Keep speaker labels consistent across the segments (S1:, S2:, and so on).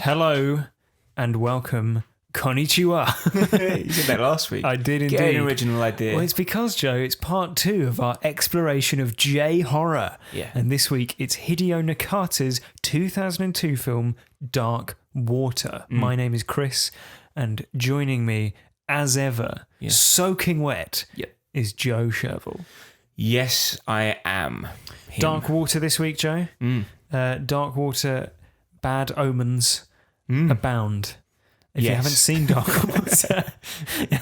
S1: Hello and welcome. Konnichiwa.
S2: You did that last week.
S1: I did indeed.
S2: Get an original idea.
S1: Well, it's because, Joe, it's part 2 of our exploration of J-horror.
S2: Yeah.
S1: And this week, it's Hideo Nakata's 2002 film, Dark Water. My name is Chris, and joining me, as ever, soaking wet, is Joe Sherville.
S2: Yes, I am.
S1: Dark Water this week, Joe. Dark Water, bad omens abound. If you haven't seen Dark Water,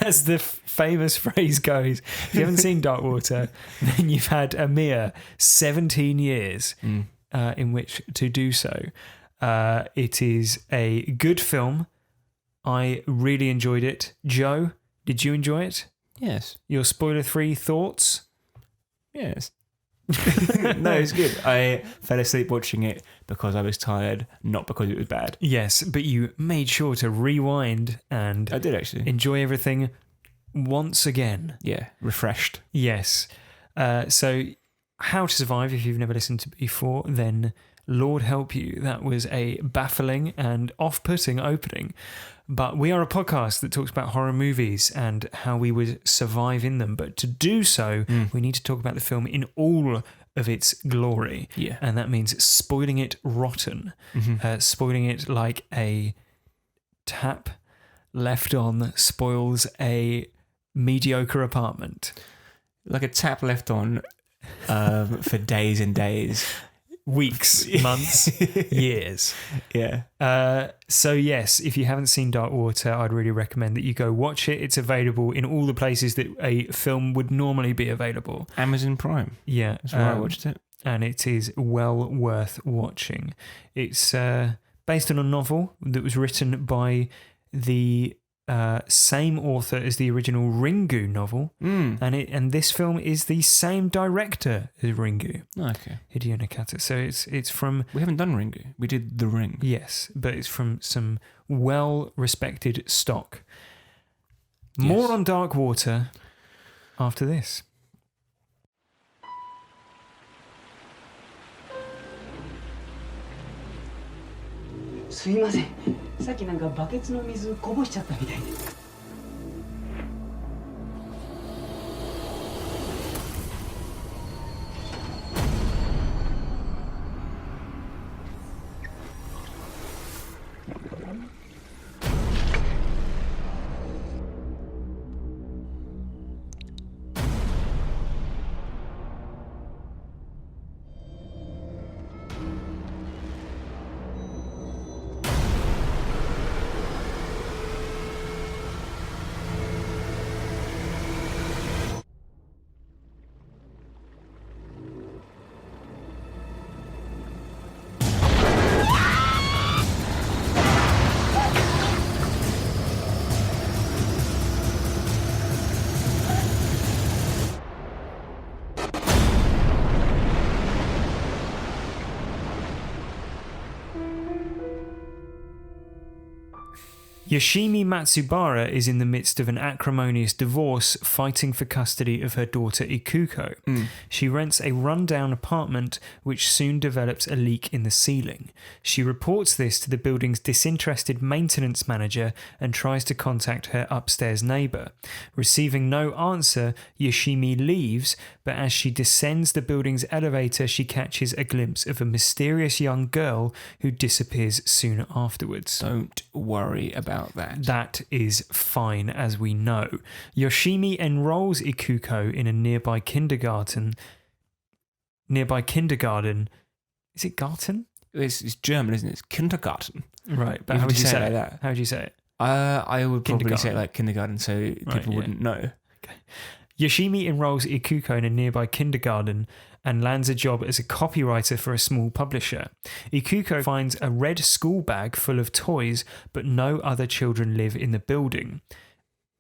S1: as the famous phrase goes, if you haven't seen Dark Water, then you've had a mere 17 years in which to do so. It is a good film. I really enjoyed it. Joe, did you enjoy it?
S2: Yes.
S1: Your spoiler-free thoughts?
S2: Yes. No, it's good. I fell asleep watching it because I was tired, not because it was bad.
S1: Yes, but you made sure to rewind and
S2: I did actually
S1: enjoy everything once again.
S2: Yeah, refreshed.
S1: Yes. So, How to Survive, if you've never listened to it before, then Lord help you. That was a baffling and off-putting opening. But we are a podcast that talks about horror movies and how we would survive in them. But to do so, we need to talk about the film in all of its glory.
S2: Yeah.
S1: And that means spoiling it rotten. Spoiling it like a tap left on spoils a mediocre apartment.
S2: Like a tap left on for days and days.
S1: Weeks, months, years.
S2: Yeah.
S1: So yes, if you haven't seen Dark Water, I'd really recommend that you go watch it. It's available in all the places that a film would normally be available.
S2: Amazon Prime.
S1: Yeah.
S2: That's where I watched it.
S1: And it is well worth watching. It's based on a novel that was written by the same author as the original Ringu novel, and this film is the same director as Ringu.
S2: Okay.
S1: Hideo Nakata. So it's from...
S2: We haven't done Ringu. We did The Ring.
S1: Yes, but it's from some well-respected stock. More on Dark Water after this.
S3: すいません。さっきなんかバケツの水こぼしちゃったみたいで。
S1: Yoshimi Matsubara is in the midst of an acrimonious divorce, fighting for custody of her daughter Ikuko. She rents a rundown apartment, which soon develops a leak in the ceiling. She reports this to the building's disinterested maintenance manager and tries to contact her upstairs neighbour. Receiving no answer, Yoshimi leaves, but as she descends the building's elevator, she catches a glimpse of a mysterious young girl who disappears soon afterwards.
S2: Don't worry about that.
S1: That is fine, as we know. Yoshimi enrolls Ikuko in a nearby kindergarten. Is it garten?
S2: It's German, isn't it? It's kindergarten.
S1: Right, but how would you say it?
S2: like that?
S1: How would you say it?
S2: I would probably say it like kindergarten, so people wouldn't know.
S1: Okay. Yoshimi enrolls Ikuko in a nearby kindergarten and lands a job as a copywriter for a small publisher. Ikuko finds a red school bag full of toys, but no other children live in the building.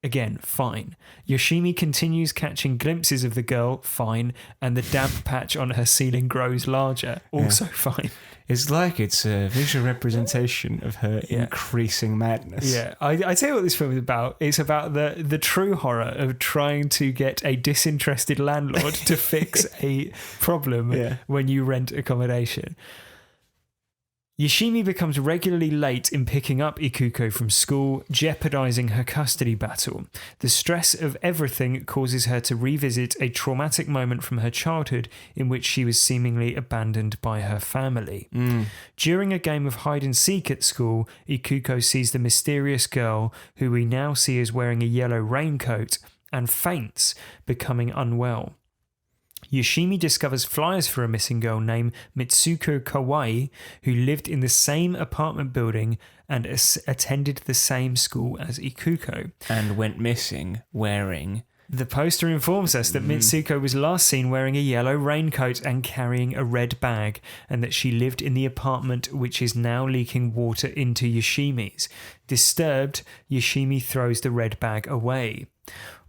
S1: Again, fine. Yoshimi continues catching glimpses of the girl, fine, and the damp patch on her ceiling grows larger, also fine.
S2: It's like it's a visual representation of her increasing madness.
S1: Yeah, I tell you what this film is about. It's about the true horror of trying to get a disinterested landlord to fix a problem when you rent accommodation. Yoshimi becomes regularly late in picking up Ikuko from school, jeopardizing her custody battle. The stress of everything causes her to revisit a traumatic moment from her childhood in which she was seemingly abandoned by her family. During a game of hide and seek at school, Ikuko sees the mysterious girl, who we now see as wearing a yellow raincoat, and faints, becoming unwell. Yoshimi discovers flyers for a missing girl named Mitsuko Kawai, who lived in the same apartment building and attended the same school as Ikuko.
S2: And went missing wearing...
S1: The poster informs us that Mitsuko was last seen wearing a yellow raincoat and carrying a red bag, and that she lived in the apartment which is now leaking water into Yoshimi's. Disturbed, Yoshimi throws the red bag away.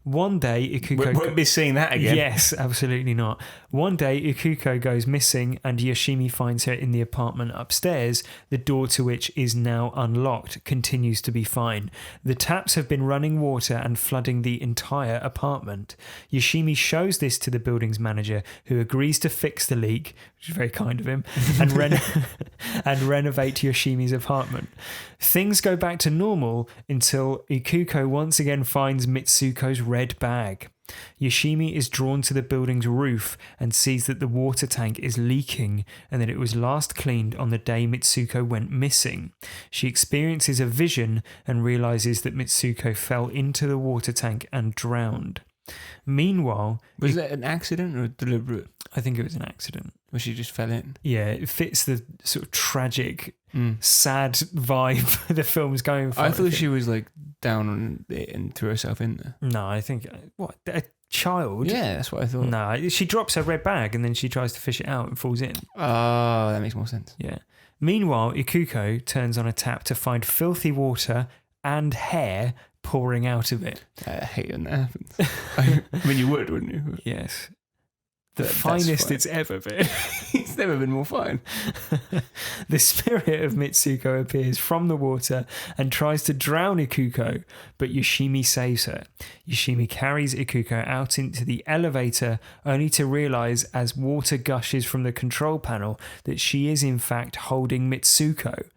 S1: One day, Ikuko...
S2: Won't be seeing that again.
S1: Yes, absolutely not. One day, Ikuko goes missing and Yoshimi finds her in the apartment upstairs. The door to which is now unlocked continues to be fine. The taps have been running water and flooding the entire apartment. Yoshimi shows this to the building's manager, who agrees to fix the leak, which is very kind of him, and renovate Yoshimi's apartment. Things go back to normal until Ikuko once again finds Mitsuko's red bag. Yoshimi is drawn to the building's roof and sees that the water tank is leaking and that it was last cleaned on the day Mitsuko went missing. She experiences a vision and realizes that Mitsuko fell into the water tank and drowned. Meanwhile...
S2: Was that an accident or deliberate?
S1: I think it was an accident.
S2: Where she just fell in?
S1: Yeah, it fits the sort of tragic, sad vibe the film's going for.
S2: I thought she was like down on it and threw herself in there.
S1: No, I think... What? A child?
S2: Yeah, that's what I thought.
S1: No, she drops her red bag and then she tries to fish it out and falls in.
S2: Oh, that makes more sense.
S1: Yeah. Meanwhile, Ikuko turns on a tap to find filthy water and hair pouring out of it.
S2: I hate when that happens. I mean, you would, wouldn't you?
S1: Yes. The finest it's ever been.
S2: It's never been more fine.
S1: The spirit of Mitsuko appears from the water and tries to drown Ikuko, but Yoshimi saves her. Yoshimi carries Ikuko out into the elevator, only to realize as water gushes from the control panel that she is in fact holding Mitsuko.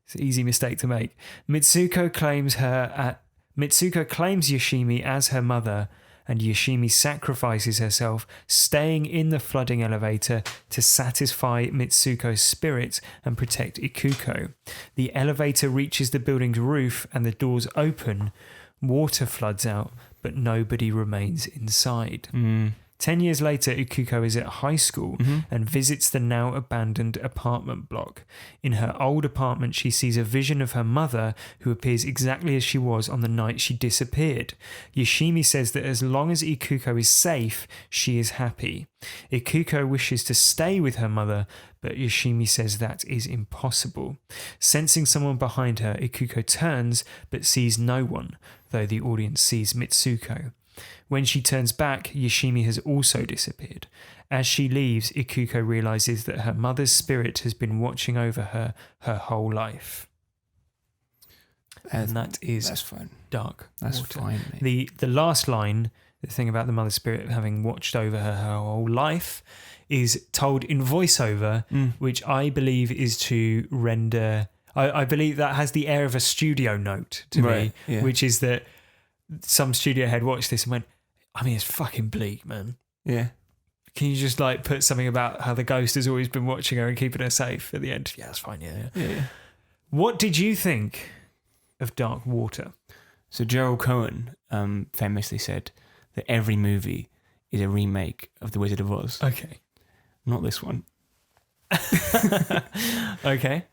S1: It's an easy mistake to make. Mitsuko claims Yoshimi as her mother, and Yoshimi sacrifices herself, staying in the flooding elevator to satisfy Mitsuko's spirit and protect Ikuko. The elevator reaches the building's roof and the doors open. Water floods out, but nobody remains inside. 10 years later, Ikuko is at high school and visits the now abandoned apartment block. In her old apartment, she sees a vision of her mother, who appears exactly as she was on the night she disappeared. Yoshimi says that as long as Ikuko is safe, she is happy. Ikuko wishes to stay with her mother, but Yoshimi says that is impossible. Sensing someone behind her, Ikuko turns but sees no one, though the audience sees Mitsuko. When she turns back, Yoshimi has also disappeared. As she leaves, Ikuko realizes that her mother's spirit has been watching over her whole life. And that's
S2: fine.
S1: Dark
S2: That's
S1: water.
S2: fine, mate.
S1: The last line, the thing about the mother's spirit having watched over her whole life, is told in voiceover, which I believe is to render... I believe that has the air of a studio note to me, which is that some studio head watched this and went, I mean, it's fucking bleak, man.
S2: Yeah.
S1: Can you just like put something about how the ghost has always been watching her and keeping her safe at the end? Yeah, that's fine. Yeah. What did you think of Dark Water?
S2: So Gerald Cohen famously said that every movie is a remake of The Wizard of Oz.
S1: Okay.
S2: Not this one.
S1: Okay.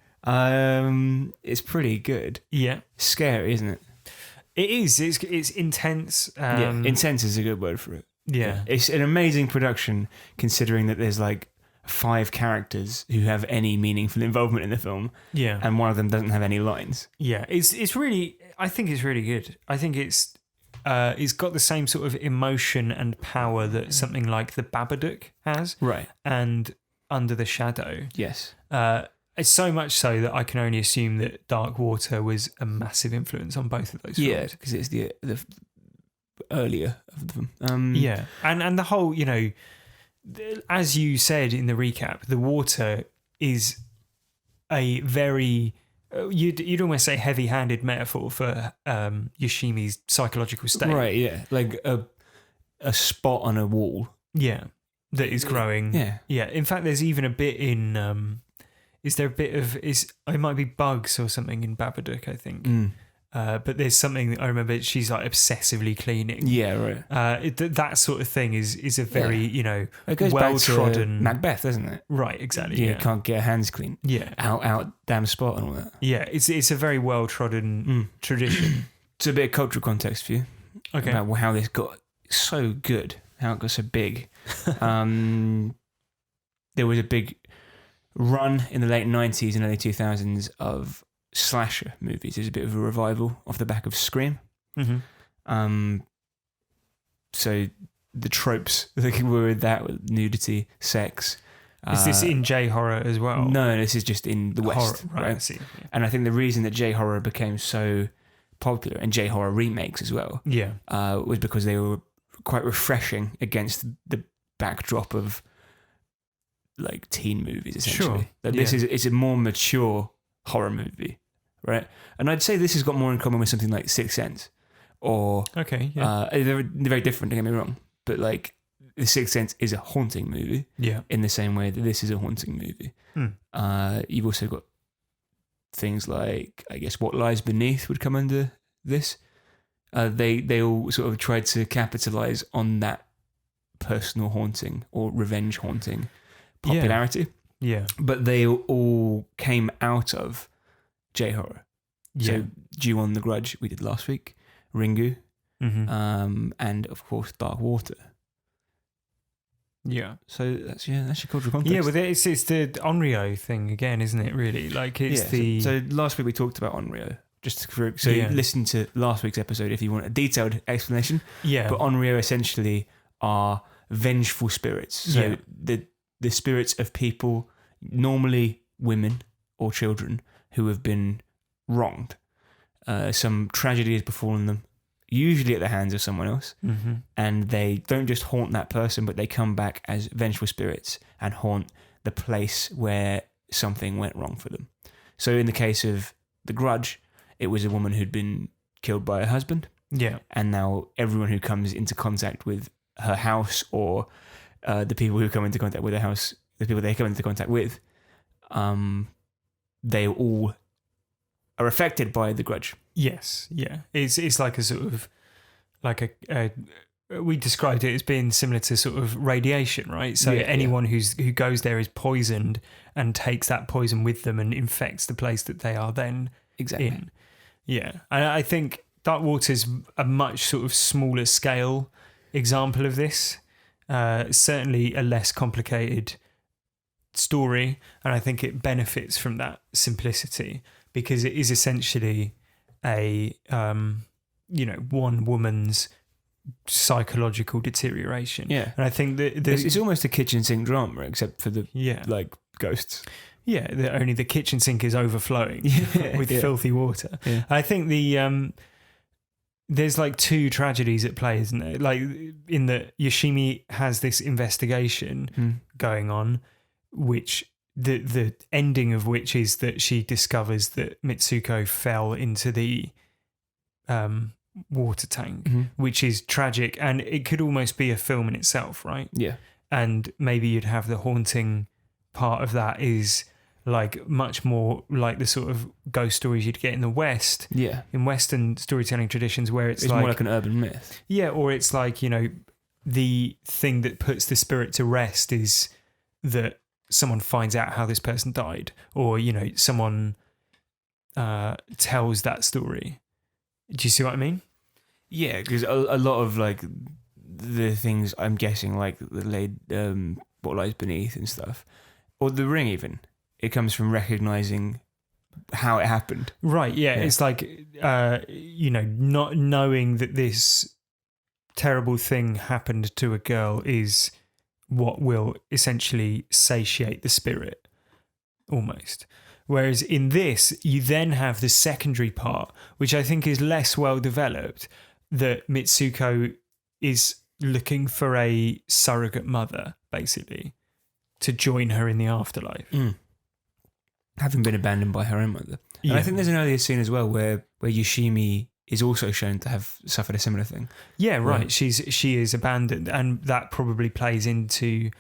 S2: It's pretty good.
S1: Yeah.
S2: Scary, isn't it?
S1: It is. It's intense.
S2: Intense is a good word for it.
S1: Yeah.
S2: It's an amazing production, considering that there's like 5 characters who have any meaningful involvement in the film.
S1: Yeah.
S2: And one of them doesn't have any lines.
S1: Yeah. It's really, I think it's really good. I think it's got the same sort of emotion and power that something like The Babadook has.
S2: Right.
S1: And Under the Shadow.
S2: Yes.
S1: It's so much so that I can only assume that Dark Water was a massive influence on both of those films.
S2: Yeah, because it's the earlier of them.
S1: Yeah, and the whole, as you said in the recap, the water is a very you'd almost say heavy-handed metaphor for Yoshimi's psychological state.
S2: Right, yeah. Like a spot on a wall.
S1: Yeah, that is growing.
S2: Yeah.
S1: Yeah. In fact, there's even a bit in. Is there a bit of it might be bugs or something in Babadook, I think. But there's something I remember. She's like obsessively cleaning.
S2: Yeah, right.
S1: That sort of thing is a very
S2: It goes
S1: well
S2: back to
S1: trodden.
S2: Macbeth, doesn't it?
S1: Right, exactly.
S2: You
S1: Yeah,
S2: can't get her hands clean.
S1: yeah,
S2: Out damn spot and all that.
S1: yeah. It's a very well trodden tradition.
S2: It's a bit of cultural context for you.
S1: Okay.
S2: About how this got so good, how it got so big. There was a big run in the late 90s and early 2000s of slasher movies. There's a bit of a revival off the back of Scream.
S1: Mm-hmm.
S2: So the tropes that were in that, with nudity, sex.
S1: Is this in J horror as well?
S2: No, this is just in the West.
S1: Horror, right? I see. Yeah.
S2: And I think the reason that J horror became so popular, and J horror remakes as well,
S1: Yeah.
S2: was because they were quite refreshing against the backdrop of like teen movies, essentially.
S1: Sure,
S2: Like
S1: yeah.
S2: it's a more mature horror movie, right? And I'd say this has got more in common with something like Sixth Sense, or
S1: Okay. Yeah.
S2: they're very different. Don't get me wrong, but like The Sixth Sense is a haunting movie
S1: Yeah.
S2: in the same way that this is a haunting movie. You've also got things like, I guess, What Lies Beneath would come under this. They all sort of tried to capitalize on that personal haunting or revenge haunting popularity,
S1: Yeah.
S2: but they all came out of J horror.
S1: Yeah.
S2: So Ju-on the Grudge we did last week, Ringu,
S1: Mm-hmm.
S2: and of course Dark Water.
S1: Yeah.
S2: So that's your cultural context.
S1: Yeah, but it's the Onryo thing again, isn't it? Really, like it's
S2: So last week we talked about Onryo.
S1: Yeah.
S2: Listen to last week's episode if you want a detailed explanation.
S1: yeah,
S2: But Onryo essentially are vengeful spirits. So
S1: Yeah.
S2: the spirits of people, normally women or children, who have been wronged. Some tragedy has befallen them, usually at the hands of someone else.
S1: mm-hmm.
S2: And they don't just haunt that person, but they come back as vengeful spirits and haunt the place where something went wrong for them. So in the case of The Grudge, it was a woman who'd been killed by her husband,
S1: Yeah,
S2: and now everyone who comes into contact with her house, or the people who come into contact with her house, the people they come into contact with, they all are affected by The Grudge.
S1: yes, yeah. It's like a sort of like a we described it as being similar to sort of radiation, right? So
S2: Yeah,
S1: anyone who goes there is poisoned and takes that poison with them and infects the place that they are then
S2: Exactly.
S1: in. Yeah, and I think Dark Water's a much sort of smaller scale example of this. Certainly a less complicated story, and I think it benefits from that simplicity because it is essentially a one woman's psychological deterioration.
S2: Yeah.
S1: And I think that
S2: It's almost a kitchen sink drama, except for the like ghosts.
S1: Yeah, only the kitchen sink is overflowing with filthy water.
S2: Yeah.
S1: I think there's like two tragedies at play, isn't there? Like in that Yoshimi has this investigation going on, which the ending of which is that she discovers that Mitsuko fell into the water tank, which is tragic, and it could almost be a film in itself, right?
S2: Yeah.
S1: And maybe you'd have the haunting part of that is like much more like the sort of ghost stories you'd get in the West, in Western storytelling traditions, where it's like,
S2: more like an urban myth.
S1: Yeah, or it's like, the thing that puts the spirit to rest is that someone finds out how this person died, or someone tells that story. Do you see what I mean?
S2: Yeah, because a lot of like the things, I'm guessing, like the What Lies Beneath and stuff, or The Ring even, it comes from recognizing how it happened.
S1: Right, yeah. It's like, not knowing that this terrible thing happened to a girl is what will essentially satiate the spirit, almost. Whereas in this, you then have the secondary part, which I think is less well developed, that Mitsuko is looking for a surrogate mother, basically, to join her in the afterlife.
S2: having been abandoned by her own mother. And I think there's an earlier scene as well where Yoshimi is also shown to have suffered a similar thing.
S1: Yeah, right. She is abandoned, and that probably plays into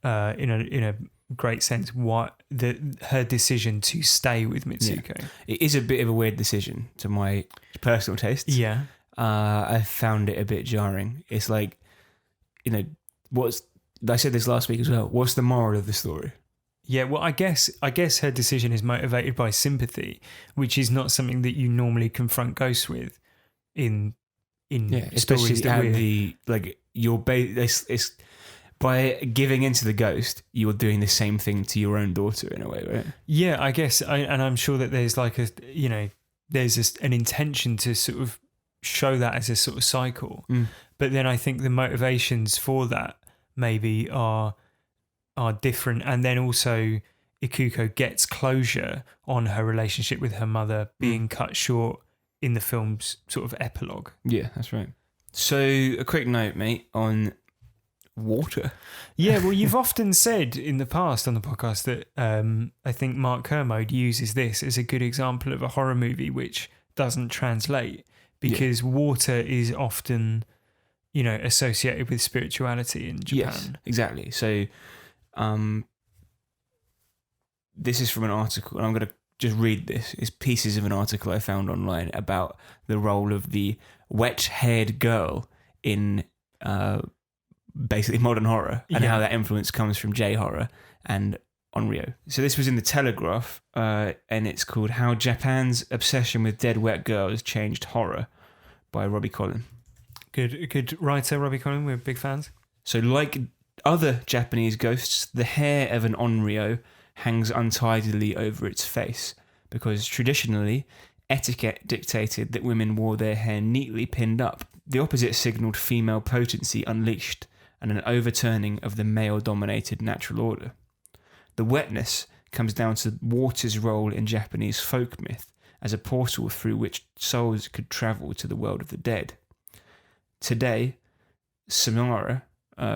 S1: in a great sense her decision to stay with Mitsuko.
S2: Yeah. It is a bit of a weird decision to my personal tastes.
S1: Yeah.
S2: I found it a bit jarring. It's like, I said this last week as well. What's the moral of the story?
S1: Yeah, well, I guess her decision is motivated by sympathy, which is not something that you normally confront ghosts with in stories that
S2: it's by giving into the ghost, you're doing the same thing to your own daughter in a way, right?
S1: Yeah, I guess, and I'm sure that there's there's an intention to sort of show that as a sort of cycle, but then I think the motivations for that maybe are different, and then also Ikuko gets closure on her relationship with her mother being cut short in the film's sort of epilogue.
S2: Yeah, that's right. So a quick note, mate, on water.
S1: Yeah, well, you've often said in the past on the podcast that I think Mark Kermode uses this as a good example of a horror movie which doesn't translate, because water is often, associated with spirituality in Japan.
S2: Yes, exactly. So this is from an article, and I'm going to just read this. It's pieces of an article I found online about the role of the wet-haired girl in basically modern horror, and how that influence comes from J-horror and Onryo. So this was in the Telegraph, and it's called How Japan's Obsession with Dead Wet Girls Changed Horror by Robbie Collin.
S1: Good writer, Robbie Collin. We're big fans.
S2: So like other Japanese ghosts, the hair of an Onryo hangs untidily over its face, because traditionally, etiquette dictated that women wore their hair neatly pinned up. The opposite signalled female potency unleashed and an overturning of the male-dominated natural order. The wetness comes down to water's role in Japanese folk myth as a portal through which souls could travel to the world of the dead. Today, Samara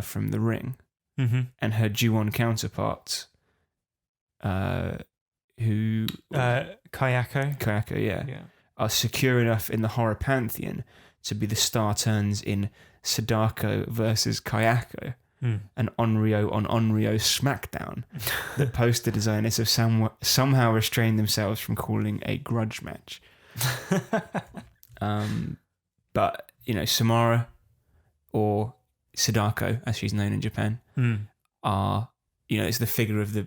S2: from The Ring and her Ju-on counterparts, who... Kayako, yeah, are secure enough in the horror pantheon to be the star turns in Sadako versus Kayako, an Onryo on Onryo smackdown that poster designers have somehow restrained themselves from calling a grudge match. But, Samara, or Sadako, as she's known in Japan, are, it's the figure of the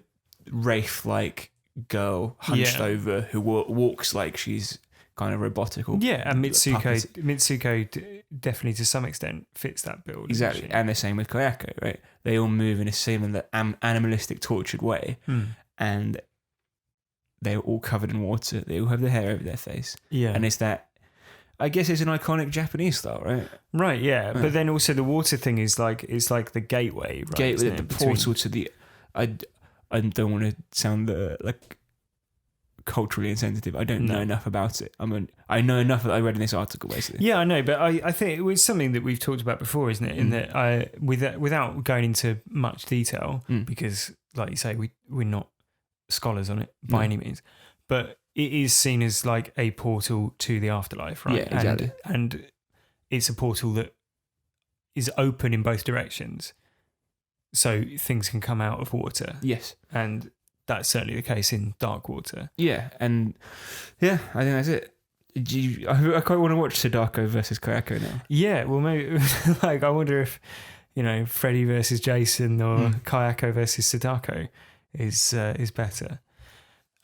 S2: wraith-like girl hunched over who walks like she's kind of robotic.
S1: Yeah, and Mitsuko definitely to some extent fits that build.
S2: Exactly, and the same with Kayako, right? They all move in a similar animalistic, tortured way, and they're all covered in water. They all have their hair over their face. Yeah, and it's that. I guess it's an iconic Japanese style, right?
S1: Right, yeah. But then also the water thing is like the gateway, right?
S2: Gateway, the portal to the. I don't want to sound like culturally insensitive. I don't know enough about it. I know enough that I read in this article, basically.
S1: Yeah, I know, but I think it was something that we've talked about before, isn't it? In that without going into much detail, because, like you say, we're not scholars on it by any means, but it is seen as like a portal to the afterlife, right?
S2: Yeah, exactly.
S1: And it's a portal that is open in both directions, so things can come out of water.
S2: Yes,
S1: and that's certainly the case in dark water.
S2: Yeah, and I think that's it. I quite want to watch Sadako versus Kayako now.
S1: Yeah, well, maybe like I wonder if Freddy versus Jason or Kayako versus Sadako is better.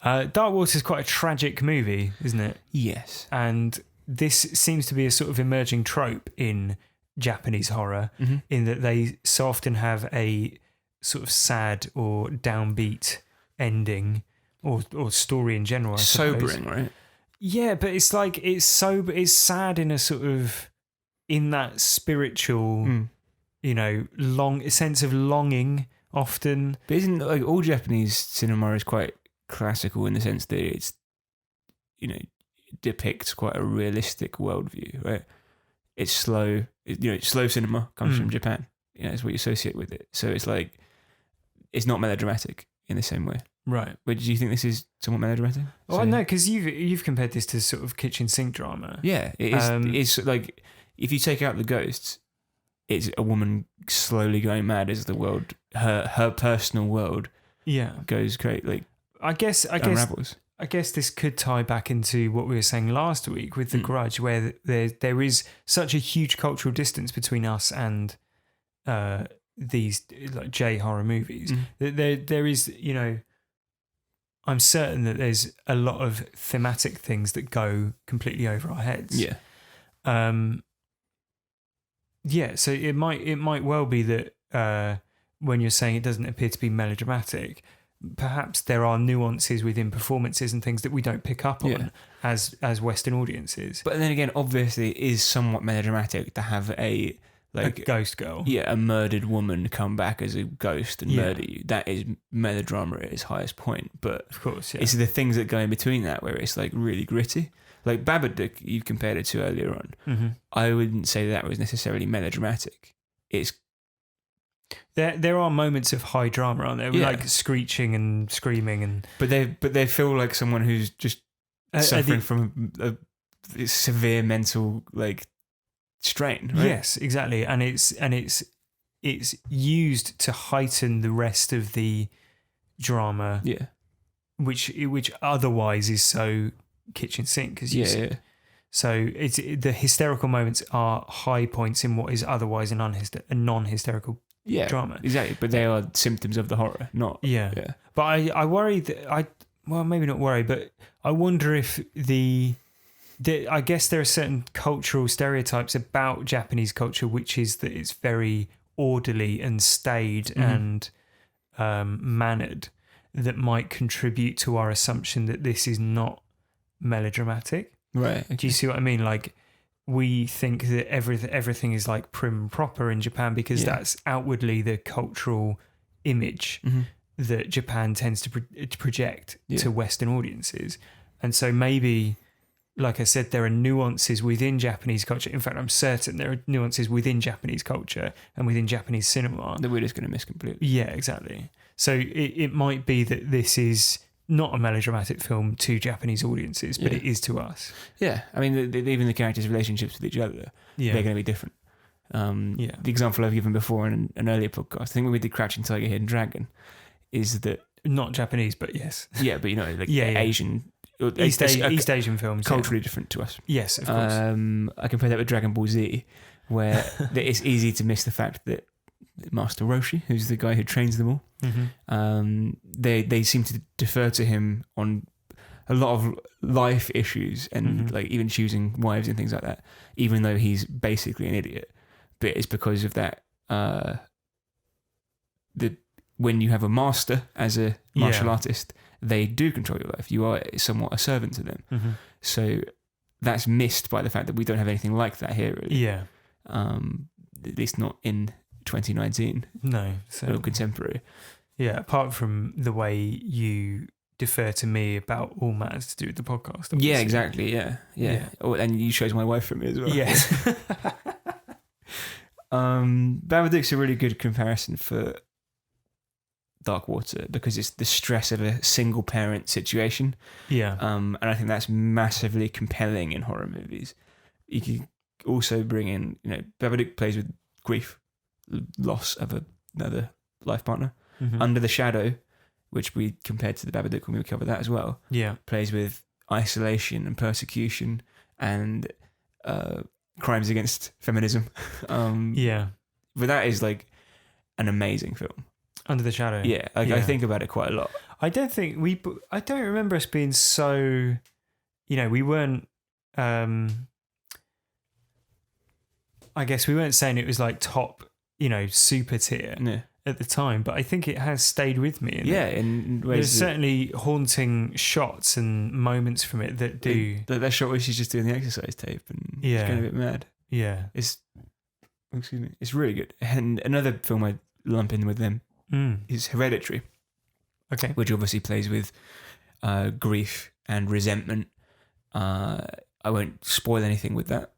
S1: Dark Water is quite a tragic movie, isn't it?
S2: Yes,
S1: and this seems to be a sort of emerging trope in Japanese horror, in that they so often have a sort of sad or downbeat ending or story in general. I
S2: Sobering, right?
S1: Yeah, but it's like it's sad in a sort of in that spiritual, long sense of longing often.
S2: But isn't like all Japanese cinema is quite classical in the sense that it's it depicts quite a realistic worldview, right? It's slow. Slow cinema comes from Japan. It's what you associate with it. So it's like it's not melodramatic in the same way.
S1: Right.
S2: But do you think this is somewhat melodramatic?
S1: Well, no, because you've compared this to sort of kitchen sink drama.
S2: Yeah, it is. It's like if you take out the ghosts, it's a woman slowly going mad as the world, her personal world, goes crazy. Like unravels.
S1: I guess this could tie back into what we were saying last week with the Grudge, where there is such a huge cultural distance between us and these like J horror movies. There is, I'm certain that there's a lot of thematic things that go completely over our heads.
S2: Yeah.
S1: So it might well be that when you're saying it doesn't appear to be melodramatic, perhaps there are nuances within performances and things that we don't pick up on as Western audiences.
S2: But then again, obviously, it is somewhat melodramatic to have a
S1: ghost girl.
S2: Yeah, a murdered woman come back as a ghost and murder you. That is melodrama at its highest point. But
S1: of course,
S2: it's the things that go in between that where it's like really gritty. Like Babadook, you compared it to earlier on.
S1: Mm-hmm.
S2: I wouldn't say that was necessarily melodramatic. It's
S1: there are moments of high drama, aren't there? Like screeching and screaming and.
S2: But they feel like someone who's just suffering from a severe mental strain, right?
S1: Yes, exactly, and it's used to heighten the rest of the drama, which otherwise is so kitchen sink, as you said. So it's the hysterical moments are high points in what is otherwise a non-hysterical drama.
S2: Exactly, but they are symptoms of the horror, not
S1: But I worry that maybe not worry, but I wonder if I guess there are certain cultural stereotypes about Japanese culture, which is that it's very orderly and staid and mannered, that might contribute to our assumption that this is not melodramatic.
S2: Right. Okay.
S1: Do you see what I mean? Like, we think that everything is like prim and proper in Japan because that's outwardly the cultural image that Japan tends to project to Western audiences. And so maybe, like I said, there are nuances within Japanese culture. In fact, I'm certain there are nuances within Japanese culture and within Japanese cinema
S2: that we're just going to miss completely.
S1: Yeah, exactly. So it might be that this is not a melodramatic film to Japanese audiences, but it is to us.
S2: Yeah, I mean, even the characters' relationships with each other, they're going to be different. The example I've given before in an earlier podcast, I think when we did Crouching Tiger, Hidden Dragon, is that
S1: not Japanese, but yes,
S2: but Asian,
S1: East Asian films,
S2: culturally different to us.
S1: Yes, of course.
S2: I compare that with Dragon Ball Z, where it's easy to miss the fact that Master Roshi, who's the guy who trains them all, they seem to defer to him on a lot of life issues and even choosing wives and things like that, even though he's basically an idiot. But it's because of that. When you have a master as a martial artist, they do control your life. You are somewhat a servant to them. So that's missed by the fact that we don't have anything like that here, really.
S1: Yeah.
S2: At least not in 2019.
S1: No. So
S2: contemporary.
S1: Yeah, apart from the way you defer to me about all matters to do with the podcast. Obviously.
S2: Yeah, exactly. Yeah. Oh, and you chose my wife for me as well.
S1: Yes.
S2: Babadook's a really good comparison for Dark Water because it's the stress of a single parent situation.
S1: Yeah.
S2: And I think that's massively compelling in horror movies. You can also bring in, Babadook plays with grief, loss of another life partner. Under the Shadow, which we compared to the Babadook when we covered that as well, plays with isolation and persecution and crimes against feminism. But that is like an amazing film.
S1: Under the Shadow.
S2: Yeah, I think about it quite a lot.
S1: I don't remember us being so, we weren't, I guess we weren't saying it was like top, super tier at the time, but I think it has stayed with me.
S2: And
S1: there's certainly haunting shots and moments from it that do.
S2: That shot where she's just doing the exercise tape and she's going a bit mad.
S1: Yeah.
S2: It's really good. And another film I lump in with them is Hereditary.
S1: Okay.
S2: Which obviously plays with grief and resentment. I won't spoil anything with that,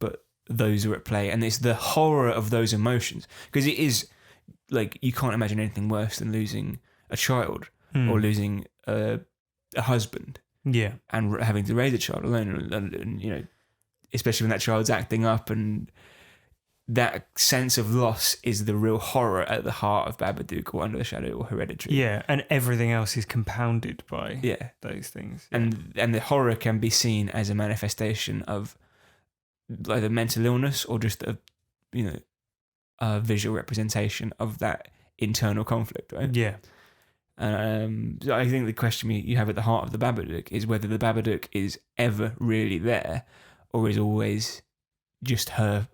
S2: but those are at play, and it's the horror of those emotions, because it is like you can't imagine anything worse than losing a child, or losing a husband
S1: Yeah.
S2: and having to raise a child alone, and you know, especially when that child's acting up, and that sense of loss is the real horror at the heart of Babadook or Under the Shadow or Hereditary.
S1: Yeah, and everything else is compounded by those things. Yeah.
S2: And the horror can be seen as a manifestation of either mental illness or just a visual representation of that internal conflict, right?
S1: Yeah.
S2: So I think the question you have at the heart of the Babadook is whether the Babadook is ever really there, or is always just her.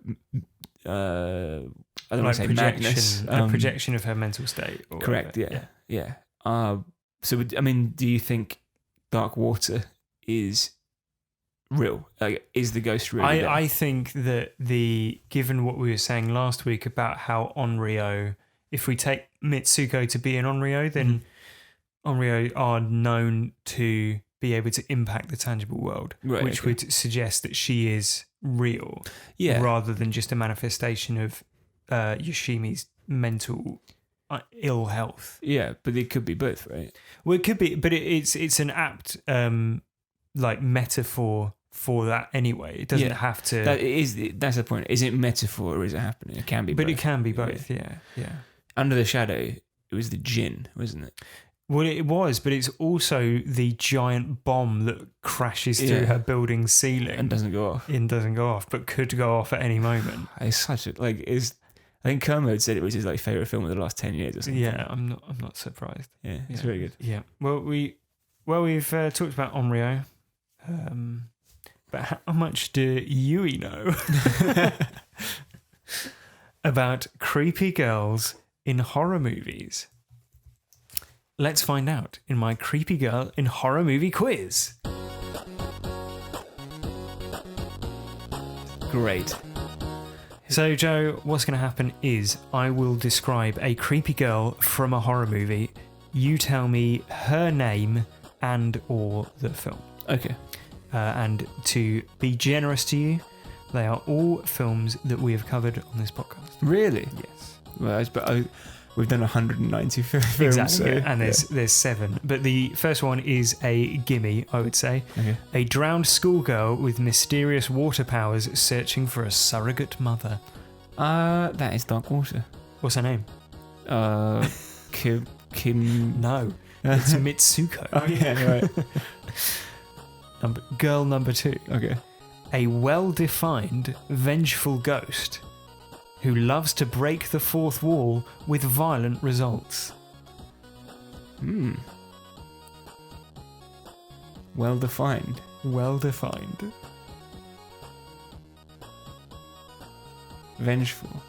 S2: I don't want to say madness.
S1: A projection of her mental state. Or
S2: correct.
S1: whatever.
S2: Yeah. So I mean, do you think Dark Water is real? Like, is the ghost real?
S1: I think that given what we were saying last week about how Onryo, if we take Mitsuko to be an Onryo, then Onryo are known to be able to impact the tangible world, which would suggest that she is real, rather than just a manifestation of Yoshimi's mental ill health.
S2: Yeah, but it could be both, right?
S1: Well, it could be, but it's an apt metaphor for that anyway. It doesn't have to.
S2: That's the point. Is it metaphor or is it happening? It can be,
S1: but
S2: both.
S1: It can be both. Yeah.
S2: Under the Shadow, it was the djinn, wasn't it?
S1: Well, it was, but it's also the giant bomb that crashes through her building ceiling
S2: and doesn't go off.
S1: But could go off at any moment.
S2: It's such a I think Kermode said it was his favorite film of the last 10 years or something.
S1: Yeah, I'm not surprised.
S2: Yeah, it's really good.
S1: Yeah. Well, we've talked about Onryo, but how much do you know about creepy girls in horror movies? Let's find out in my Creepy Girl in Horror Movie quiz.
S2: Great.
S1: So, Joe, what's going to happen is I will describe a creepy girl from a horror movie. You tell me her name and or the film.
S2: Okay.
S1: And to be generous to you, they are all films that we have covered on this podcast.
S2: Really?
S1: Yes.
S2: Well, we've done 190 films.
S1: Exactly, and there's 7. But the first one is a gimme, I would say.
S2: Okay. A
S1: drowned schoolgirl with mysterious water powers searching for a surrogate mother.
S2: That is Dark Water.
S1: What's her name?
S2: Kim.
S1: No, it's Mitsuko.
S2: Oh yeah, right.
S1: Girl number 2.
S2: Okay.
S1: A well-defined, vengeful ghost who loves to break the fourth wall with violent results.
S2: Well-defined.
S1: Well-defined.
S2: Vengeful.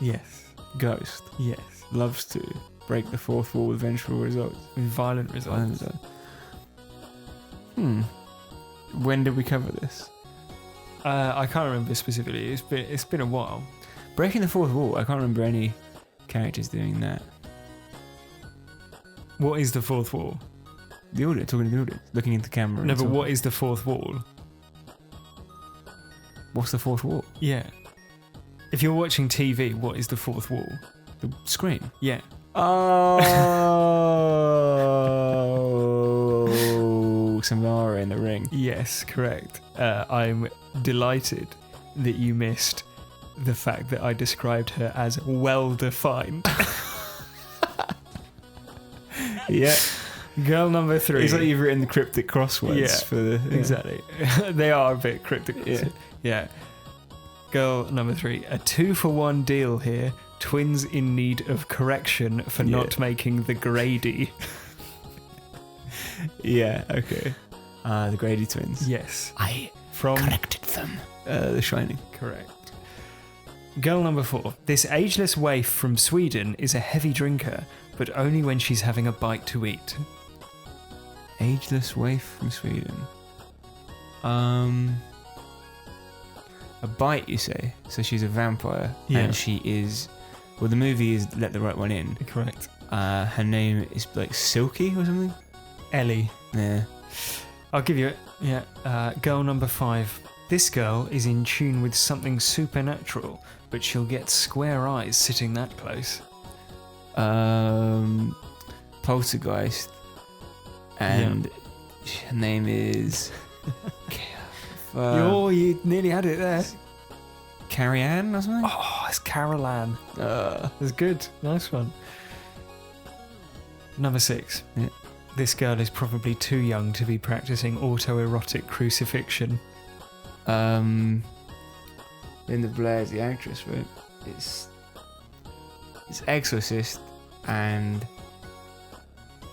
S1: Yes.
S2: Ghost.
S1: Yes.
S2: Loves to break the fourth wall with vengeful results.
S1: With violent results.
S2: When did we cover this?
S1: I can't remember specifically. It's been a while.
S2: Breaking the fourth wall. I can't remember any characters doing that.
S1: What is the fourth wall?
S2: The audience, talking to the audience, looking into the camera.
S1: No, but what is the fourth wall?
S2: What's the fourth wall?
S1: Yeah. If you're watching TV, what is the fourth wall?
S2: The screen.
S1: Yeah.
S2: Oh, Samara in the ring.
S1: Yes, correct. I'm delighted that you missed the fact that I described her as well-defined.
S2: Yeah.
S1: Girl number 3.
S2: It's like you've written the cryptic crosswords for the... Yeah.
S1: Exactly. They are a bit cryptic. Yeah. Girl number 3. A 2-for-1 deal here. Twins in need of correction for not making the Grady.
S2: Yeah, okay. The Grady twins.
S1: Yes.
S2: I corrected them. The Shining.
S1: Correct. Girl number 4. This ageless waif from Sweden is a heavy drinker, but only when she's having a bite to eat.
S2: Ageless waif from Sweden. A bite, you say? So she's a vampire, and she is... Well, the movie is Let the Right One In.
S1: Correct.
S2: Her name is Silky or something?
S1: Ellie.
S2: Yeah.
S1: I'll give you it. Yeah. Girl number 5. This girl is in tune with something supernatural, but she'll get square eyes sitting that close.
S2: Poltergeist. and her name is
S1: You nearly had it there.
S2: Carrie Ann or something.
S1: Oh, it's Carol Ann. It's good. Nice one. Number 6.
S2: Yeah.
S1: This girl is probably too young to be practicing autoerotic crucifixion.
S2: Linda Blair's the actress, right? It's Exorcist and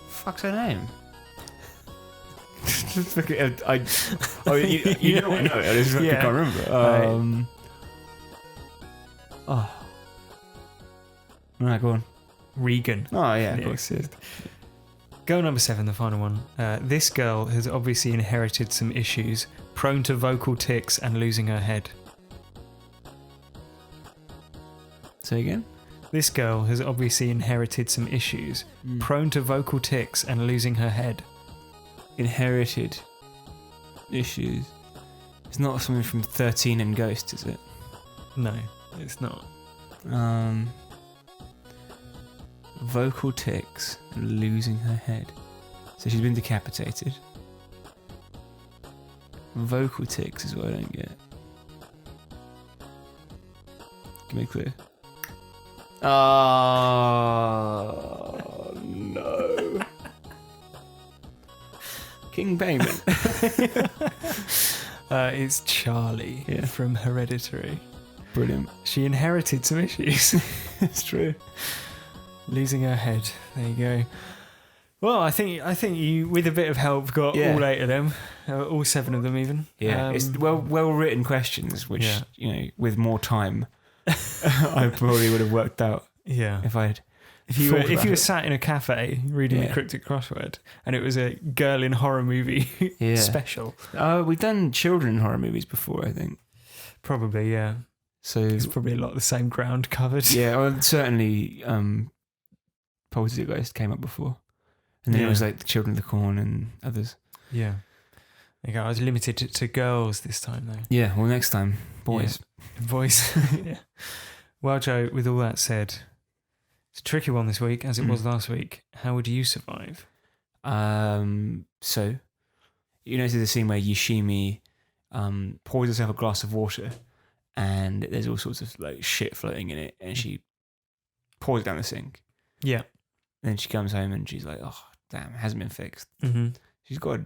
S2: fuck's her name? Look at you know I know it. I just can't remember. Right, go on.
S1: Regan.
S2: Oh yeah,
S1: The
S2: of course.
S1: Exorcist. Girl number 7, the final one. This girl has obviously inherited some issues, prone to vocal tics and losing her head.
S2: Say again.
S1: This girl has obviously inherited some issues, prone to vocal tics and losing her head.
S2: Inherited issues. It's not something from 13 and Ghost, is it?
S1: No, it's not.
S2: Vocal tics and losing her head. So she's been decapitated. Vocal tics is what I don't get. Give me a clue. Oh no. King Payment.
S1: It's Charlie from Hereditary.
S2: Brilliant.
S1: She inherited some issues.
S2: It's true.
S1: Losing her head. There you go. Well, I think you, with a bit of help, got all 8 of them, all 7 of them even.
S2: Yeah, it's well written questions, which with more time, I probably would have worked out.
S1: Yeah,
S2: if
S1: you were sat in a cafe reading the cryptic crossword, and it was a girl in horror movie special.
S2: We've done children horror movies before, I think.
S1: Probably, yeah.
S2: So
S1: it's probably a lot of the same ground covered.
S2: Yeah, well, certainly. Poltergeist came up before, and then it was like the Children of the Corn and others. Yeah,
S1: there you go. I was limited to girls this time, though.
S2: Yeah, well, next time, boys.
S1: Yeah. Boys. Yeah. Well, Joe, with all that said, it's a tricky one this week, as it was last week. How would you survive?
S2: So, you know, there's a scene where Yoshimi pours herself a glass of water, and there's all sorts of like shit floating in it, and she pours it down the sink.
S1: Yeah.
S2: Then she comes home and she's like, oh, damn, it hasn't been fixed.
S1: Mm-hmm.
S2: She's got to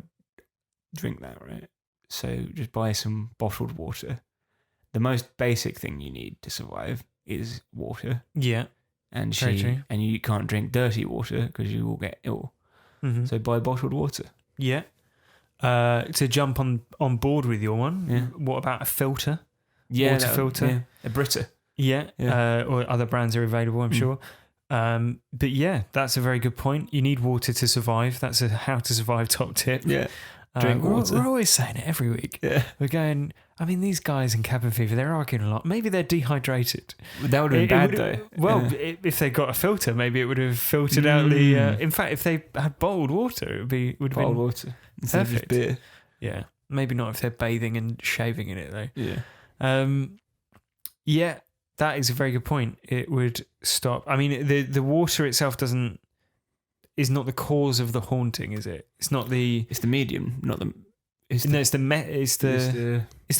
S2: drink that, right? So just buy some bottled water. The most basic thing you need to survive is water.
S1: Yeah.
S2: And you can't drink dirty water because you will get ill. Mm-hmm. So buy bottled water.
S1: Yeah. To jump on board with your one, what about a filter?
S2: Yeah.
S1: Water filter?
S2: Yeah. A Brita.
S1: Yeah. Or other brands are available, I'm sure. But yeah, that's a very good point. You need water to survive. That's a how to survive top tip.
S2: Yeah. Drink water.
S1: We're always saying it every week.
S2: Yeah.
S1: We're going, I mean, these guys in cabin fever, they're arguing a lot. Maybe they're dehydrated.
S2: That would have been bad though.
S1: Well, if they got a filter, maybe it would have filtered out the... in fact, if they had bottled water, it would have been...
S2: Bottled water. Instead of just beer.
S1: Yeah. Maybe not if they're bathing and shaving in it though.
S2: Yeah.
S1: Yeah. That is a very good point. It would stop. I mean, the water itself is not the cause of the haunting, is it? It's not the.
S2: It's the medium, not the.
S1: It's the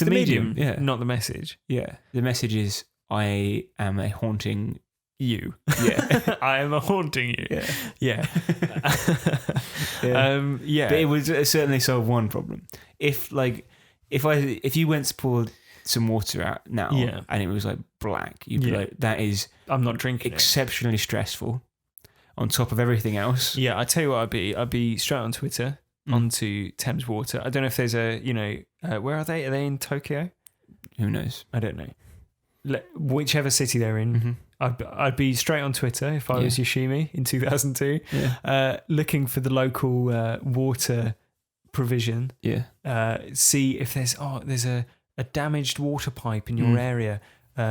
S1: medium,
S2: yeah,
S1: not the message.
S2: Yeah, the message is I am a haunting
S1: you.
S2: Yeah,
S1: I am a haunting you.
S2: Yeah.
S1: Yeah.
S2: But it would certainly solve one problem. If you went to pour some water out now, and it was like black, you'd be like, that is,
S1: I'm not drinking
S2: exceptionally stressful on top of everything else.
S1: Yeah, I tell you what, I'd be straight on Twitter onto Thames Water. I don't know if there's a, where are they? Are they in Tokyo?
S2: Who knows?
S1: I don't know. Whichever city they're in, I'd be straight on Twitter if I was Yoshimi in 2002, looking for the local water provision.
S2: Yeah.
S1: See if there's a damaged water pipe in your area.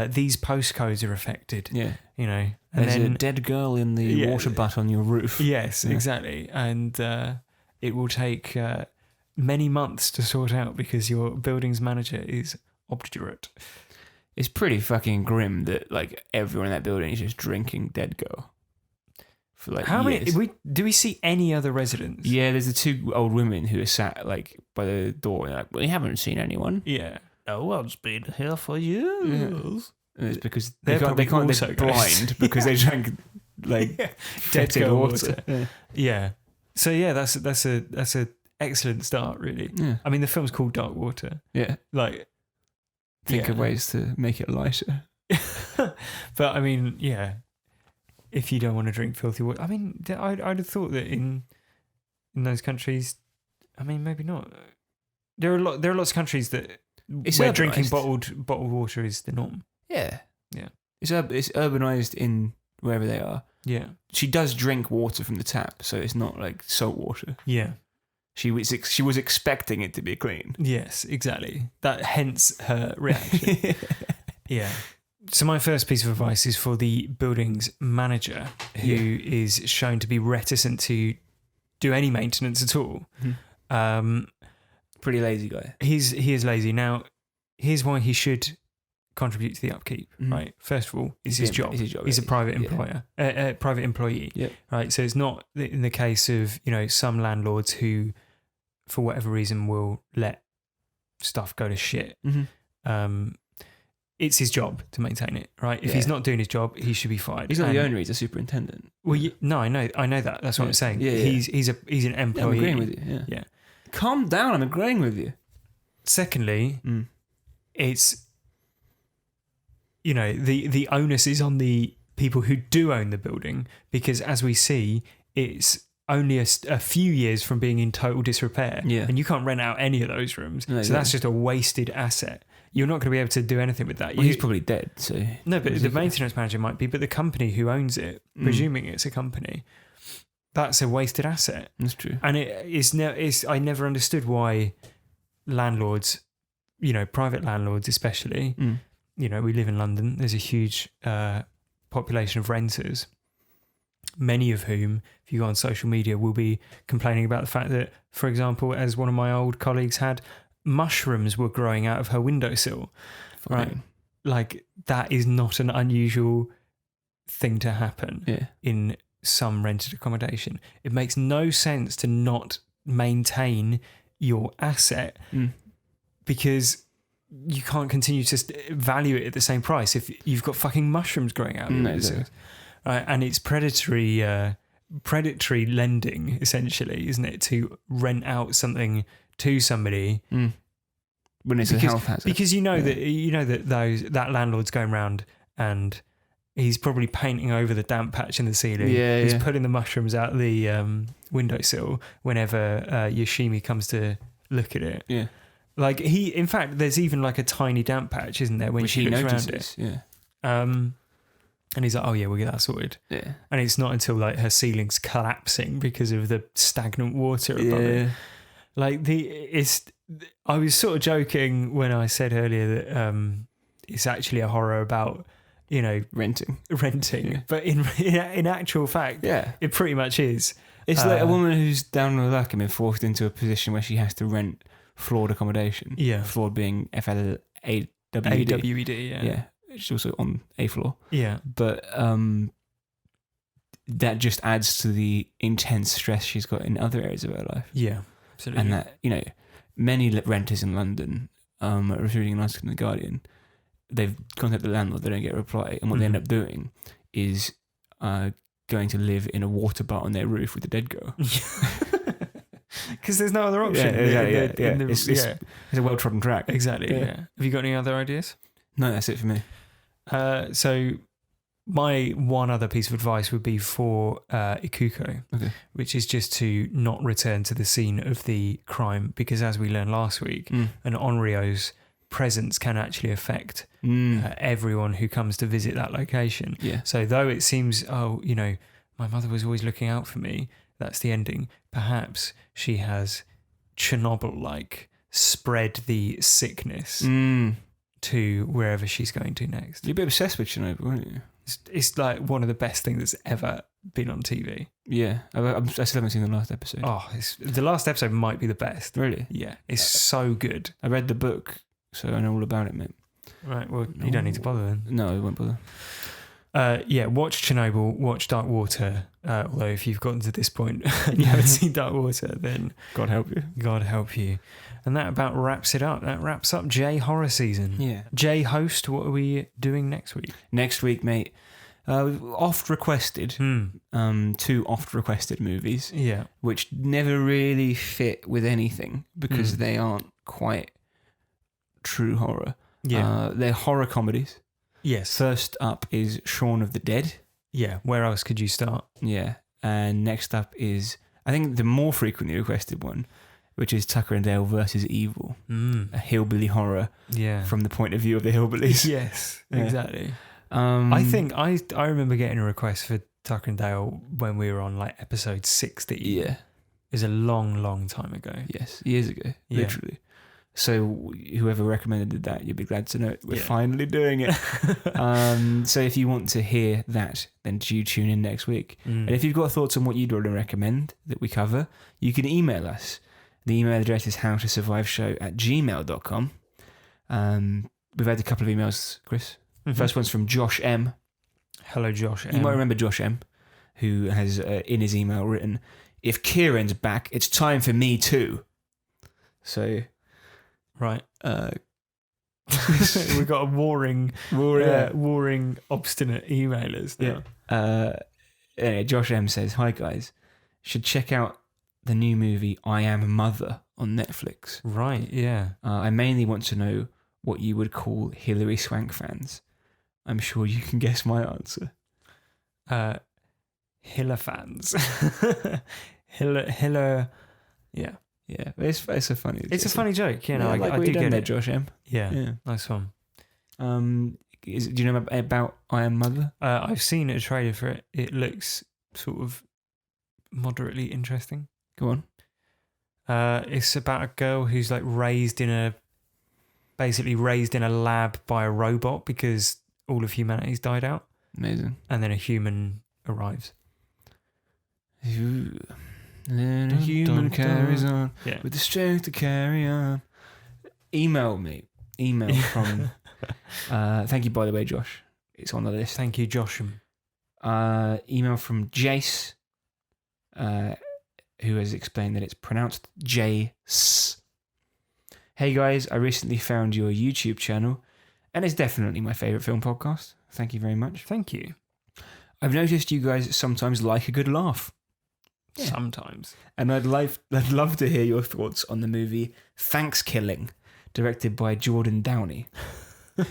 S1: These postcodes are affected.
S2: Yeah.
S1: And
S2: there's
S1: then
S2: a dead girl in the water butt on your roof.
S1: Yes, exactly. And it will take many months to sort out because your building's manager is obdurate.
S2: It's pretty fucking grim that like everyone in that building is just drinking dead girl. for like
S1: How
S2: years.
S1: many? Do we see any other residents?
S2: Yeah, there's the two old women who are sat like by the door. And like, we haven't seen anyone.
S1: Yeah.
S4: No one's been here for years.
S2: And it's because
S1: They're
S2: they're
S1: also
S2: blind because they drank like
S1: dead
S2: fetid
S1: girl
S2: water.
S1: water. Yeah. So yeah, that's a excellent start, really.
S2: Yeah.
S1: I mean, the film's called Dark Water.
S2: Yeah.
S1: Like,
S2: Think of
S1: yeah.
S2: ways to make it lighter.
S1: But I mean, yeah. If you don't want to drink filthy water, I mean, I'd have thought that in those countries, I mean, maybe not. There are lots of countries that where drinking bottled water is the norm.
S2: Yeah.
S1: Yeah.
S2: It's urbanized in wherever they are.
S1: Yeah.
S2: She does drink water from the tap, so it's not like salt water.
S1: Yeah.
S2: She was expecting it to be clean.
S1: Yes, exactly. Hence her reaction. Yeah. So my first piece of advice is for the building's manager, who is shown to be reticent to do any maintenance at all.
S2: Mm-hmm. Pretty lazy guy.
S1: He is lazy. Now, here's why he should contribute to the upkeep. Right. First of all, it's his job. He's a private employer, private employee.
S2: Yeah.
S1: Right. So it's not in the case of some landlords who, for whatever reason, will let stuff go to shit.
S2: Mm-hmm.
S1: It's his job to maintain it, right? If he's not doing his job, he should be fired.
S2: He's not the owner; he's a superintendent.
S1: Well, no, I know that. That's what I'm saying.
S2: Yeah,
S1: He's an employee.
S2: I'm agreeing with you. Yeah. Calm down. I'm agreeing with you.
S1: Secondly, it's the onus is on the people who do own the building, because as we see, it's only a few years from being in total disrepair, and you can't rent out any of those rooms. So that's just a wasted asset. You're not going to be able to do anything with that.
S2: Well, he's probably dead. So
S1: no, but the maintenance manager might be. But the company who owns it, presuming it's a company, that's a wasted asset.
S2: That's true.
S1: And I never understood why landlords, private landlords especially, we live in London. There's a huge population of renters, many of whom, if you go on social media, will be complaining about the fact that, for example, as one of my old colleagues had, mushrooms were growing out of her windowsill.
S2: Fine.
S1: Right? Like, that is not an unusual thing to happen in some rented accommodation. It makes no sense to not maintain your asset because you can't continue to value it at the same price if you've got fucking mushrooms growing out of your windowsill. Right? And it's predatory lending, essentially, isn't it, to rent out something to somebody
S2: when it's a health hazard,
S1: because that landlord's going around and he's probably painting over the damp patch in the ceiling. He's putting the mushrooms out the windowsill whenever Yoshimi comes to look at it. Like in fact, there's even like a tiny damp patch, isn't there, when she looks around it? And he's like, oh yeah, we'll get that sorted. And it's not until like her ceiling's collapsing because of the stagnant water above it. Like I was sort of joking when I said earlier that it's actually a horror about renting, but in actual fact, it pretty much is.
S2: It's like a woman who's down on her luck and been forced into a position where she has to rent flawed accommodation. Flawed being FLAWED. Yeah. She's also on a floor. But that just adds to the intense stress she's got in other areas of her life.
S1: Absolutely.
S2: And that, many renters in London, I was reading an article in The Guardian, they've contacted the landlord, they don't get a reply, and what they end up doing is going to live in a water butt on their roof with a dead girl.
S1: Because there's no other option.
S2: It's a well-trodden track.
S1: Exactly, Have you got any other ideas?
S2: No, that's it for me.
S1: So my one other piece of advice would be for Ikuko, which is just to not return to the scene of the crime, because as we learned last week, an Onryo's presence can actually affect everyone who comes to visit that location. So though it seems, my mother was always looking out for me, that's the ending, perhaps she has Chernobyl-like spread the sickness to wherever she's going to next.
S2: You're a bit obsessed with Chernobyl, weren't you?
S1: It's like one of the best things that's ever been on TV.
S2: Yeah, I still haven't seen the last episode.
S1: Oh, the last episode might be the best.
S2: Really?
S1: Yeah, it's so good.
S2: I read the book, so I know all about it, mate.
S1: Right, well, you don't need to bother then.
S2: No, I won't bother.
S1: Watch Chernobyl, watch Dark Water. Although if you've gotten to this point and you haven't seen Dark Water, then
S2: God help you.
S1: God help you. And that about wraps it up. That wraps up J horror season.
S2: Yeah.
S1: J host, what are we doing next week?
S2: Next week, mate, we've oft requested, 2 oft requested movies,
S1: Yeah.
S2: which never really fit with anything because they aren't quite true horror.
S1: Yeah.
S2: They're horror comedies.
S1: Yes.
S2: First up is Shaun of the Dead.
S1: Yeah. Where else could you start?
S2: Yeah. And next up is, I think, the more frequently requested one, which is Tucker and Dale versus Evil, a hillbilly horror
S1: Yeah.
S2: from the point of view of the hillbillies.
S1: Yes,
S2: Yeah.
S1: exactly. I think I remember getting a request for Tucker and Dale when we were on like episode 60.
S2: Yeah.
S1: It was a long, long time ago.
S2: Yes. Years ago,
S1: Yeah.
S2: literally. So whoever recommended that, you'll be glad to know we're finally doing it. So if you want to hear that, then do tune in next week. And if you've got thoughts on what you'd want to recommend that we cover, you can email us. The email address is howtosurviveshow@gmail.com. We've had a couple of emails, Chris. First one's from Josh M.
S1: Hello, Josh.
S2: You might remember Josh M, who has in his email written, "If Kieran's back, it's time for me too." So,
S1: Right. We've got a warring, obstinate emailers now.
S2: Anyway, Josh M says, "Hi guys, should check out the new movie I Am Mother on Netflix.
S1: Right, yeah.
S2: I mainly want to know what you would call Hilary Swank fans. I'm sure you can guess my answer."
S1: Hiller fans. Hiller, yeah.
S2: Yeah, it's a funny.
S1: It's a funny joke, you know.
S2: I
S1: I do get
S2: there,
S1: it.
S2: Josh M.
S1: Yeah, nice one.
S2: Do you know about I Am Mother?
S1: I've seen a trailer for it. It looks sort of moderately interesting.
S2: Go on.
S1: It's about a girl who's like raised in a lab by a robot because all of humanity's died out,
S2: Amazing.
S1: and then a human arrives.
S2: Then a human carries on
S1: Yeah.
S2: with the strength to carry on. Email me. Email from. Thank you, by the way, Josh. It's on the list.
S1: Thank you, Josham.
S2: Email from Jace, who has explained that it's pronounced Jace. "Hey guys, I recently found your YouTube channel, and it's definitely my favourite film podcast. Thank you very much.
S1: Thank you.
S2: I've noticed you guys sometimes like a good laugh. Yeah.
S1: Sometimes.
S2: And I'd love to hear your thoughts on the movie Thanksgiving, directed by Jordan Downey."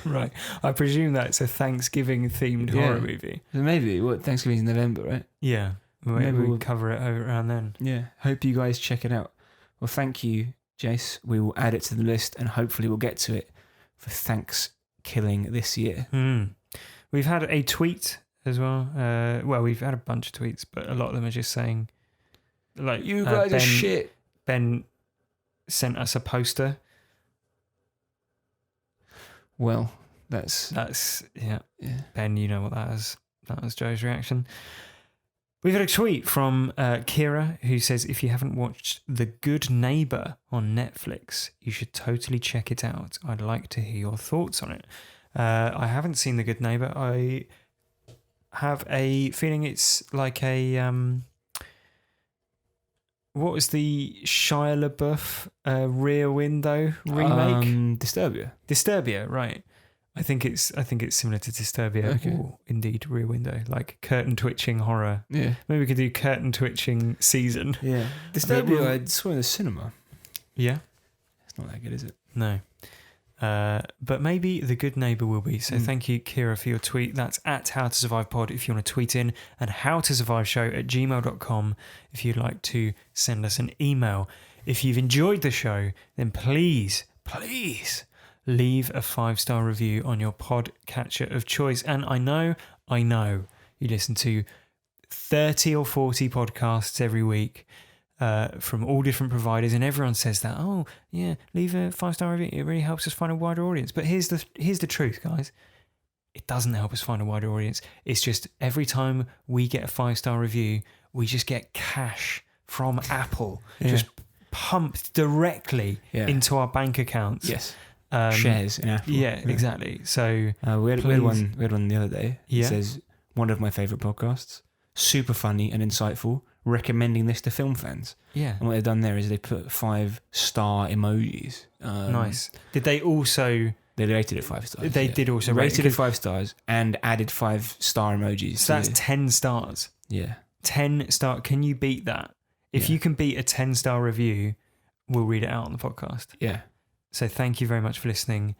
S1: Right. I presume that's a Thanksgiving themed horror movie.
S2: So maybe, Thanksgiving's in November, right?
S1: Yeah. Maybe we'll cover it around then.
S2: Yeah. Hope you guys check it out. Well, thank you, Jace. We will add it to the list and hopefully we'll get to it for Thanksgiving this year.
S1: We've had a tweet as well. We've had a bunch of tweets, but a lot of them are just saying, like,
S2: You guys are shit.
S1: Ben sent us a poster.
S2: Well, that's
S1: yeah. Ben, you know what that is. That was Joe's reaction. We've had a tweet from Kira who says, "If you haven't watched The Good Neighbor on Netflix, you should totally check it out. I'd like to hear your thoughts on it." I haven't seen The Good Neighbor. I have a feeling it's like a what was the Shia LaBeouf Rear Window remake? Disturbia, right? I think it's similar to Disturbia, or indeed Rear Window, like curtain twitching horror.
S2: Yeah,
S1: maybe we could do curtain twitching season.
S2: Yeah, Disturbia. I saw in the cinema.
S1: Yeah,
S2: it's not that good, is it?
S1: No. But maybe The Good Neighbor will be. So thank you, Kira, for your tweet. That's at HowToSurvivePod if you want to tweet in, and HowToSurviveShow@gmail.com if you'd like to send us an email. If you've enjoyed the show, then please leave a 5-star review on your podcatcher of choice. And I know you listen to 30 or 40 podcasts every week. From all different providers, and everyone says that, oh yeah, leave a 5-star review, it really helps us find a wider audience. But here's the truth, guys, it doesn't help us find a wider audience. It's just every time we get a 5-star review, we just get cash from Apple just pumped directly into our bank accounts.
S2: Yes. Shares in Apple.
S1: Yeah, exactly. So
S2: we had one the other day. It says, one of my favourite podcasts. Super funny and insightful. Recommending this to film fans.
S1: Yeah.
S2: And what they've done there is they put 5-star emojis.
S1: Nice. Did they also...
S2: They rated it 5 stars.
S1: They did also rate
S2: rated it 5 stars and added 5-star emojis.
S1: So that's 10 stars.
S2: Yeah.
S1: 10 star. Can you beat that? If you can beat a 10-star review, we'll read it out on the podcast.
S2: Yeah.
S1: So thank you very much for listening.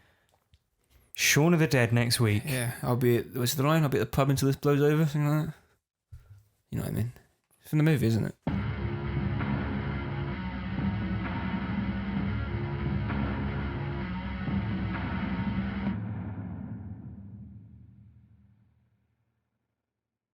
S1: Shaun of the Dead next week.
S2: Yeah. I'll be at, what's the line? I'll be at the pub until this blows over, something like that. You know what I mean? It's from the movie, isn't it?